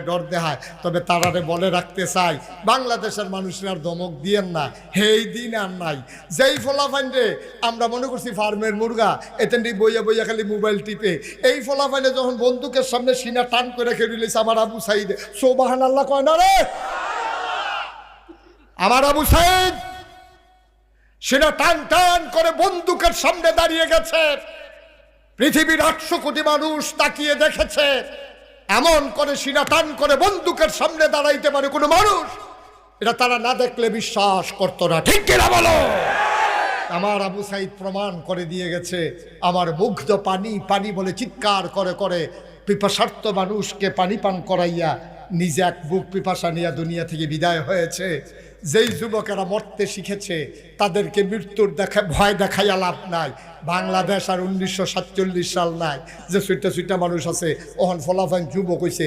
ডর দেখায়। তবে তারারে বলে রাখতে চাই, বাংলাদেশের মানুষের আর ধমক দিয়েন না, এই দিন আর নাই। যেই ফলাফাইনে আমরা মনে করছি ফার্মের মুরগা, এতেন বইয়া বইয়া খালি মোবাইল টিপে, এই ফলাফাইনে যখন বন্দুকের সামনে সিনা টান করে খেয়ে দিয়েছে আমার আবু সাইদ, সুবহানাল্লাহ কয় না রে? আমার আবু সাইদ সিনা টান টান করে বন্দুকের সামনে দাঁড়িয়ে গেছে, পৃথিবীর 800 কোটি মানুষ তাকিয়ে দেখেছে। এমন করে সিনা টান করে বন্দুকের সামনে দাঁড়াইতে পারে কোনো মানুষ? এটা তারা না দেখলে বিশ্বাস করতো না, ঠিক কিনা বলো? আমার আবু সাইদ প্রমাণ করে দিয়ে গেছে। আমার মুগ্ধ পানি পানি বলে চিৎকার করে করে পিপাসার্থ মানুষকে পানি পান করাইয়া নিজে এক বুক পিপাসা নিয়ে দুনিয়া থেকে বিদায় হয়েছে। যেই যুবকেরা মরতে শিখেছে তাদেরকে মৃত্যুর ভয় দেখাইয়া লাভ নাই। বাংলাদেশ আর 1947 সাল নাই যে সুইটা সুইটা মানুষ আছে, ওহন ফলাফান যুবক হইছে।